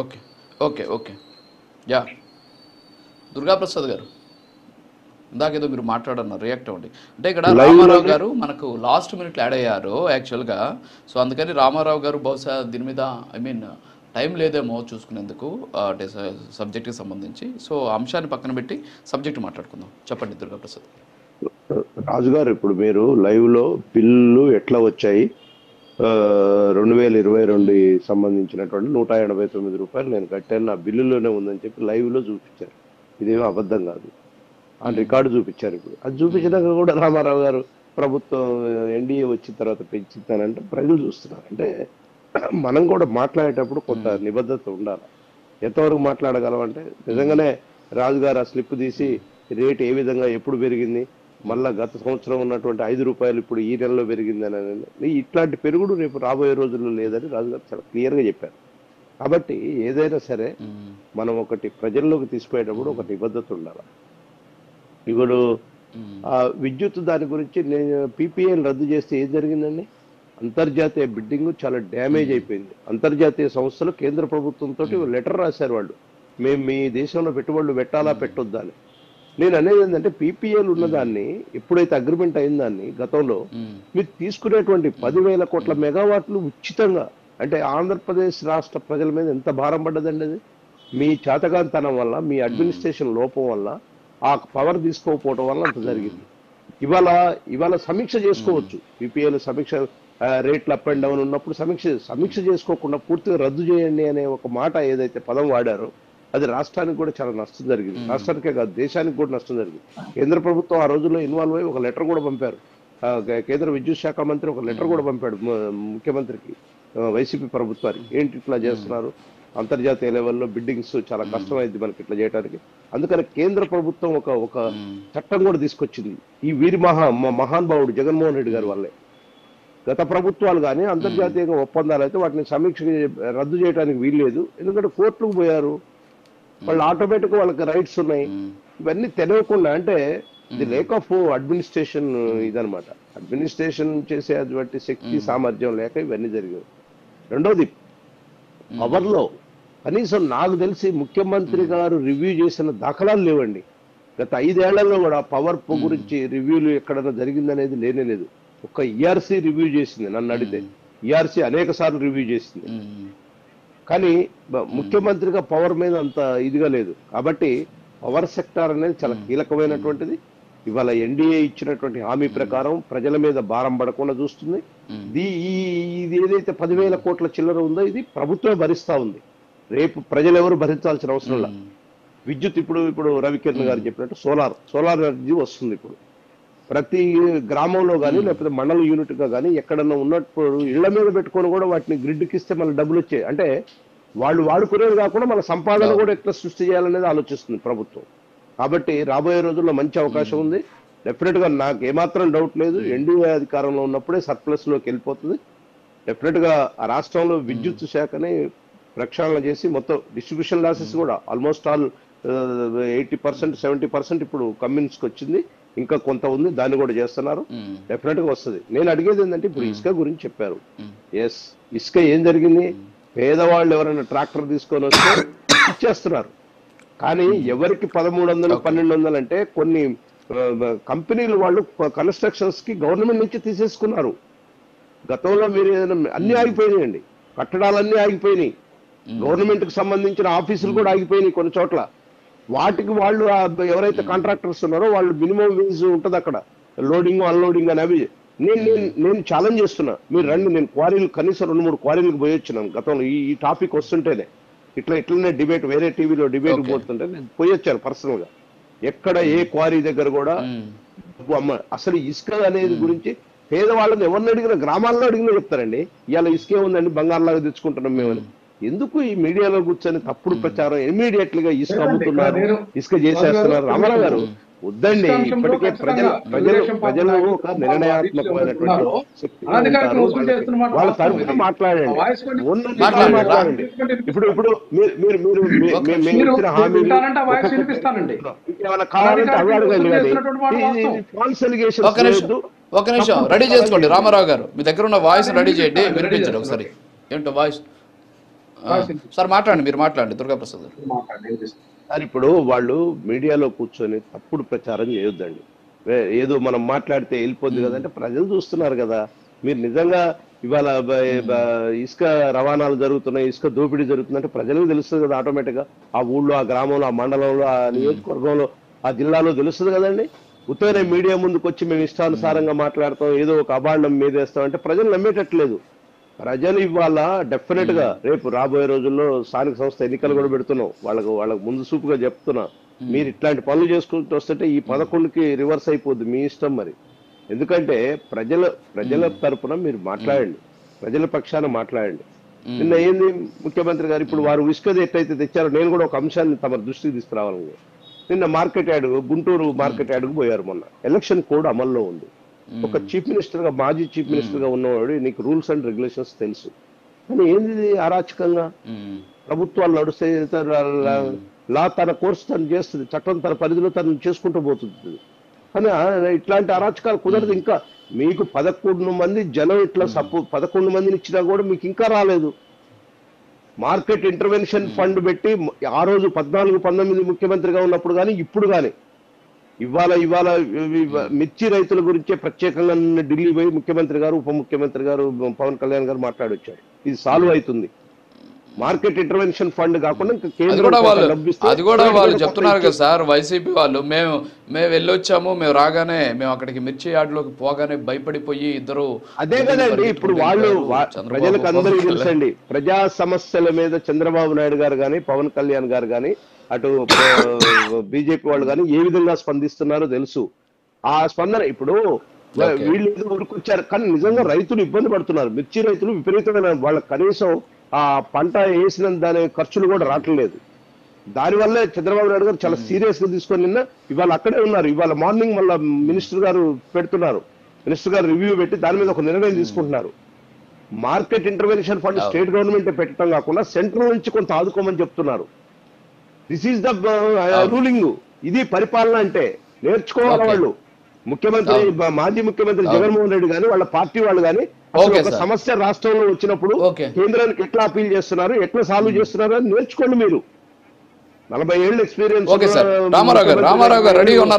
Okay. Okay. Okay. Yeah! Durgaprasad గారు. ఇందాకేదో మీరు మాట్లాడన్నారు. React అవ్వండి. అంటే ఇక్కడ లైవ్ రామారావు లోనే గారు మనకు లాస్ట్ మినిట్‌లో యాడ్ అయ్యారు యాక్చువల్‌గా. సో, అందుకని రామారావు గారు బహుశా దీని మీద ఐ మీన్ టైం లేదేమో చూసుకునేందుకు అంటే సబ్జెక్ట్‌కి సంబంధించి. సో, అంశాన్ని పక్కన పెట్టి సబ్జెక్ట్ మాట్లాడుకుందాం. చెప్పండి దుర్గాప్రసాద్. రాజుగారు, ఇప్పుడు మీరు లైవ్ లో బిల్లు ఎట్లా వచ్చాయి, 2022 సంబంధించినటువంటి రూ. 189 నేను కట్టాను, నా బిల్లులోనే ఉందని చెప్పి లైవ్ లో చూపించారు. ఇదేమో అబద్ధం కాదు, ఆ రికార్డు చూపించారు. ఇప్పుడు అది చూపించినాక కూడా రామారావు గారు ప్రభుత్వం ఎన్డీఏ వచ్చిన తర్వాత పెంచుతానంటే ప్రజలు చూస్తున్నారు. అంటే మనం కూడా మాట్లాడేటప్పుడు కొంత నిబద్ధత ఉండాలి. ఎంతవరకు మాట్లాడగలం అంటే, నిజంగానే రాజుగారు ఆ స్లిప్ తీసి రేట్ ఏ విధంగా ఎప్పుడు పెరిగింది, మళ్ళా గత సంవత్సరం ఉన్నటువంటి రూ. 5 ఇప్పుడు ఈ నెలలో పెరిగిందని, ఇట్లాంటి పెరుగుడు రేపు రాబోయే రోజుల్లో లేదని రాజుగారు చాలా క్లియర్ గా చెప్పారు. కాబట్టి ఏదైనా సరే మనం ఒకటి ప్రజల్లోకి తీసుకుపోయేటప్పుడు ఒక నిబద్ధత ఉండాలి. ఇప్పుడు ఆ విద్యుత్ దాని గురించి నేను పీపీఏలు రద్దు చేస్తే ఏం జరిగిందండి? అంతర్జాతీయ బిడ్డింగ్ చాలా డ్యామేజ్ అయిపోయింది. అంతర్జాతీయ సంస్థలు కేంద్ర ప్రభుత్వంతో లెటర్ రాశారు వాళ్ళు, మేము మీ దేశంలో పెట్టుబడులు పెట్టాలా పెట్టొద్దా అని. నేను అనేది ఏంటంటే, పీపీఏలు ఉన్నదాన్ని ఎప్పుడైతే అగ్రిమెంట్ అయిందాన్ని గతంలో మీరు తీసుకునేటువంటి 10,000 కోట్ల మెగావాట్లు ఉచితంగా, అంటే ఆంధ్రప్రదేశ్ రాష్ట్ర ప్రజల మీద ఎంత భారం పడ్డదండి అది. మీ చేతగాంతనం వల్ల, మీ అడ్మినిస్ట్రేషన్ లోపం వల్ల, ఆ పవర్ తీసుకోకపోవడం వల్ల అంత జరిగింది. ఇవాళ సమీక్ష చేసుకోవచ్చు. పీపీఏలు సమీక్ష, రేట్లు అప్ అండ్ డౌన్ ఉన్నప్పుడు సమీక్ష చేసుకోకుండా పూర్తిగా రద్దు చేయండి అనే ఒక మాట ఏదైతే పదం వాడారో, అది రాష్ట్రానికి కూడా చాలా నష్టం జరిగింది. రాష్ట్రానికే కాదు, దేశానికి కూడా నష్టం జరిగింది. కేంద్ర ప్రభుత్వం ఆ రోజుల్లో ఇన్వాల్వ్ అయ్యి ఒక లెటర్ కూడా పంపారు. కేంద్ర విద్యుత్ శాఖ మంత్రి ఒక లెటర్ కూడా పంపాడు ముఖ్యమంత్రికి, వైసీపీ ప్రభుత్వానికి. ఏంటి ఇట్లా చేస్తున్నారు, అంతర్జాతీయ లెవెల్లో బిడ్డింగ్స్ చాలా కష్టమైంది మనకి ఇట్లా చేయడానికి. అందుకని కేంద్ర ప్రభుత్వం ఒక చట్టం కూడా తీసుకొచ్చింది, ఈ వీరి మహానుభావుడు జగన్మోహన్ రెడ్డి గారి వల్లే. గత ప్రభుత్వాలు కానీ అంతర్జాతీయంగా ఒప్పందాలు అయితే వాటిని సమీక్ష రద్దు చేయడానికి వీల్లేదు, ఎందుకంటే కోర్టుకు పోయారు వాళ్ళు, ఆటోమేటిక్ వాళ్ళకి రైట్స్ ఉన్నాయి. ఇవన్నీ తెలియకుండా, అంటే ది లేక్ ఆఫ్ అడ్మినిస్ట్రేషన్ ఇదనమాట. అడ్మినిస్ట్రేషన్ చేసే అటువంటి శక్తి సామర్థ్యం లేక ఇవన్నీ జరిగాయి. రెండోది, పవర్లో కనీసం నాకు తెలిసి ముఖ్యమంత్రి గారు రివ్యూ చేసిన దాఖలాలు లేవండి. గత 5 ఏళ్లలో కూడా పవర్ గురించి రివ్యూలు ఎక్కడైనా జరిగిందనేది లేనే లేదు. ఒక ఈఆర్సీ రివ్యూ చేసింది, నన్ను అడిగితే ఈఆర్సీ అనేక సార్లు రివ్యూ చేసింది, కానీ ముఖ్యమంత్రిగా పవర్ మీద అంత ఇదిగా లేదు. కాబట్టి పవర్ సెక్టార్ అనేది చాలా కీలకమైనటువంటిది. ఇవాళ ఎన్డీఏ ఇచ్చినటువంటి హామీ ప్రకారం ప్రజల మీద భారం పడకుండా చూస్తుంది. ఇది ఏదైతే 10,000 కోట్ల చిల్లర ఉందో ఇది ప్రభుత్వమే భరిస్తా ఉంది. రేపు ప్రజలు ఎవరు భరించాల్సిన అవసరం లేదు. విద్యుత్ ఇప్పుడు రవికిరణ్ గారు చెప్పినట్టు సోలార్ ఎనర్జీ వస్తుంది. ఇప్పుడు ప్రతి గ్రామంలో కానీ లేకపోతే మండల యూనిట్ గా కానీ ఎక్కడన్నా ఉన్నప్పుడు ఇళ్ల మీద పెట్టుకొని కూడా వాటిని గ్రిడ్కి ఇస్తే మళ్ళీ డబ్బులు వచ్చాయి. అంటే వాళ్ళు వాడుకునేది కాకుండా మన సంపాదన కూడా ఎట్లా సృష్టి చేయాలనేది ఆలోచిస్తుంది ప్రభుత్వం. కాబట్టి రాబోయే రోజుల్లో మంచి అవకాశం ఉంది. డెఫినెట్ గా నాకు ఏమాత్రం డౌట్ లేదు, ఎన్డీఏ అధికారంలో ఉన్నప్పుడే సర్ప్లస్ లోకి వెళ్ళిపోతుంది. డెఫినెట్ గా ఆ రాష్ట్రంలో విద్యుత్ శాఖని ప్రక్షాళన చేసి మొత్తం డిస్ట్రిబ్యూషన్ లాసెస్ కూడా ఆల్మోస్ట్ ఆల్ 80%, 70% ఇప్పుడు కమ్యూనిస్ట్కి వచ్చింది. ఇంకా కొంత ఉంది, దాన్ని కూడా చేస్తున్నారు. డెఫినెట్ గా వస్తుంది. నేను అడిగేది ఏంటంటే, ఇప్పుడు ఇసుక గురించి చెప్పారు. ఎస్, ఇసుక ఏం జరిగింది, పేదవాళ్ళు ఎవరైనా ట్రాక్టర్ తీసుకొని వస్తే ఇచ్చేస్తున్నారు. కానీ ఎవరికి 1,300, 1,200 అంటే కొన్ని కంపెనీలు వాళ్ళు కన్స్ట్రక్షన్స్ కి గవర్నమెంట్ నుంచి తీసేసుకున్నారు. గతంలో మీరు ఏదైనా అన్ని ఆగిపోయినాయండి, కట్టడాలన్నీ ఆగిపోయినాయి, గవర్నమెంట్ కి సంబంధించిన ఆఫీసులు కూడా ఆగిపోయినాయి కొన్ని చోట్ల. వాటికి వాళ్ళు ఎవరైతే కాంట్రాక్టర్స్ ఉన్నారో వాళ్ళు మినిమం వేజ్ ఉంటుంది అక్కడ, లోడింగ్ అన్లోడింగ్ అని. అవి నేను ఛాలెంజ్ చేస్తున్నా, మీరు రండి, నేను క్వారీలు కనీసం 2-3 క్వారీలకు పోయి వచ్చినాను గతంలో. ఈ టాపిక్ వస్తుంటేనే ఇట్లనే డిబేట్, వేరే టీవీలో డిబేట్ పోతుంటే నేను పోయి వచ్చాను పర్సనల్ గా. ఎక్కడ ఏ క్వారీ దగ్గర కూడా అసలు ఇసుక అనేది గురించి పేదవాళ్ళని ఎవరిని అడిగినా, గ్రామాల్లో అడిగినా చెప్తారండి, ఇవాళ ఇసుకే ఉందండి బంగారులాగా తెచ్చుకుంటున్నాం మేమని. ఎందుకు ఈ మీడియాలో కూర్చొని తప్పుడు ప్రచారం? ఇమీడియట్లీ గా ఇసుక అమ్ముతున్నారు, ఇసుక చేసేస్తున్నారు. రామారావు గారు వద్దండి, ఇప్పటికే ప్రజలు ఒక నిర్ణయాత్మకమైనటువంటి శక్తి వాళ్ళ తరఫున మాట్లాడండి. ఇప్పుడు మీరు ఇచ్చిన హామీలు ఏమైనా కావాలంటే అవి అడగండి, కానీ ఫాల్స్ ఎలిగేషన్స్. ఒక నిమిషం రెడీ చేసుకోండి రామారావు గారు, మీ దగ్గర ఉన్న వాయిస్ రెడీ చేయండి, వినిపించండి ఒకసారి. ఏంటో వాయిస్ సార్ మాట్లాడండి, మీరు మాట్లాడండి దుర్గాప్రసాద్ గారు. సార్ ఇప్పుడు వాళ్ళు మీడియాలో కూర్చొని తప్పుడు ప్రచారం చేయొద్దండి. ఏదో మనం మాట్లాడితే వెళ్ళిపోద్ది కదంటే ప్రజలు చూస్తున్నారు కదా. మీరు నిజంగా ఇవాళ ఇసుక రవాణాలు జరుగుతున్నాయి, ఇసుక దోపిడీ జరుగుతుందంటే ప్రజలకు తెలుస్తుంది కదా ఆటోమేటిక్ గా. ఆ ఊళ్ళో, ఆ గ్రామంలో, ఆ మండలంలో, ఆ నియోజకవర్గంలో, ఆ జిల్లాలో తెలుస్తుంది కదండి. ఉత్తరే మీడియా ముందుకు వచ్చి మేము ఇష్టానుసారంగా మాట్లాడతాం, ఏదో ఒక అభాండం మీదేస్తాం అంటే ప్రజలు నమ్మేటట్లేదు. ప్రజలు ఇవాళ డెఫినెట్ గా రేపు రాబోయే రోజుల్లో స్థానిక సంస్థ ఎన్నికలు కూడా పెడుతున్నాం. వాళ్ళకు ముందు చూపుగా చెప్తున్నా, మీరు ఇట్లాంటి పనులు చేసుకుంటూ వస్తుంటే ఈ 11కి రివర్స్ అయిపోద్ది, మీ ఇష్టం మరి. ఎందుకంటే ప్రజల తరపున మీరు మాట్లాడండి, ప్రజల పక్షాన మాట్లాడండి. నిన్న ఏంది ముఖ్యమంత్రి గారు ఇప్పుడు వారు ఇసుకది ఎట్లయితే తెచ్చారో నేను కూడా ఒక అంశాన్ని తమ దృష్టికి తీసుకురావాలని. నిన్న మార్కెట్ యార్డ్, గుంటూరు మార్కెట్ యార్డ్కు పోయారు. మొన్న ఎలక్షన్ కోడ్ అమల్లో ఉంది. ఒక చీఫ్ మినిస్టర్ గా, మాజీ చీఫ్ మినిస్టర్ గా ఉన్నవాడు నీకు రూల్స్ అండ్ రెగ్యులేషన్స్ తెలుసు, కానీ ఏంది అరాచకంగా ప్రభుత్వాలు నడుస్తే లా తన కోర్సు తను చేస్తుంది, చట్టం తన పరిధిలో తను చేసుకుంటూ పోతుంది. కానీ ఇట్లాంటి అరాచకాలు కుదరదు. ఇంకా మీకు 11 మంది జనం ఇట్లా 11 మందిని ఇచ్చినా కూడా మీకు ఇంకా రాలేదు. మార్కెట్ ఇంటర్వెన్షన్ ఫండ్ పెట్టి ఆ రోజు 14-19 ముఖ్యమంత్రిగా ఉన్నప్పుడు కానీ ఇప్పుడు కానీ ఇవాళ మిర్చి రైతుల గురించే ప్రత్యేకంగా ఢిల్లీ పోయి ముఖ్యమంత్రి గారు, ఉప ముఖ్యమంత్రి గారు, పవన్ కళ్యాణ్ గారు మాట్లాడొచ్చారు. ఇది సాల్వ్ అవుతుంది. మార్కెట్ ఇంటర్వెన్షన్ ఫండ్ కాకుండా అది కూడా వాళ్ళు చెప్తున్నారు కదా సార్, వైసీపీ వాళ్ళు మేము వెళ్ళొచ్చాము, మేము రాగానే మేము అక్కడికి మిర్చి యార్డ్లోకి పోగానే భయపడిపోయి ఇద్దరు. అదే కదండి ఇప్పుడు వాళ్ళు ప్రజలకు అందరికీ తెలుసండి, ప్రజా సమస్యల మీద చంద్రబాబు నాయుడు గారు కానీ, పవన్ కళ్యాణ్ గారు కానీ, అటు బీజేపీ వాళ్ళు కానీ ఏ విధంగా స్పందిస్తున్నారో తెలుసు. ఆ స్పందన ఇప్పుడు వీళ్ళు ఏదో ఊరుకొచ్చారు, కానీ నిజంగా రైతులు ఇబ్బంది పడుతున్నారు. మిర్చి రైతులు విపరీతమైన వాళ్ళకి కనీసం ఆ పంట వేసిన దాని ఖర్చులు కూడా రావట్లేదు. దానివల్లే చంద్రబాబు నాయుడు గారు చాలా సీరియస్ గా తీసుకొని నిన్న ఇవాళ అక్కడే ఉన్నారు. ఇవాళ మార్నింగ్ మళ్ళా మినిస్టర్ గారు పెడుతున్నారు, మినిస్టర్ గారు రివ్యూ పెట్టి దాని మీద ఒక నిర్ణయం తీసుకుంటున్నారు. Market intervention fund state government పెట్టడం కాకుండా సెంట్రల్ నుంచి కొంత ఆదుకోమని చెప్తున్నారు. This is the ruling. ఇది పరిపాలన అంటే. నేర్చుకోవాలి వాళ్ళు. ముఖ్యమంత్రి, మాజీ ముఖ్యమంత్రి జగన్మోహన్ రెడ్డి గాని, వాళ్ళ పార్టీ వాళ్ళు కానీ ఒక సమస్య రాష్ట్రంలో వచ్చినప్పుడు కేంద్రానికి ఎట్లా అపీల్ చేస్తున్నారు, ఎట్లా సాల్వ్ చేస్తున్నారు అని నేర్చుకోండి. మీరు 40 ఏళ్ళ ఎక్స్పీరియన్స్. రామారావు గారు రెడీ ఉన్నారు.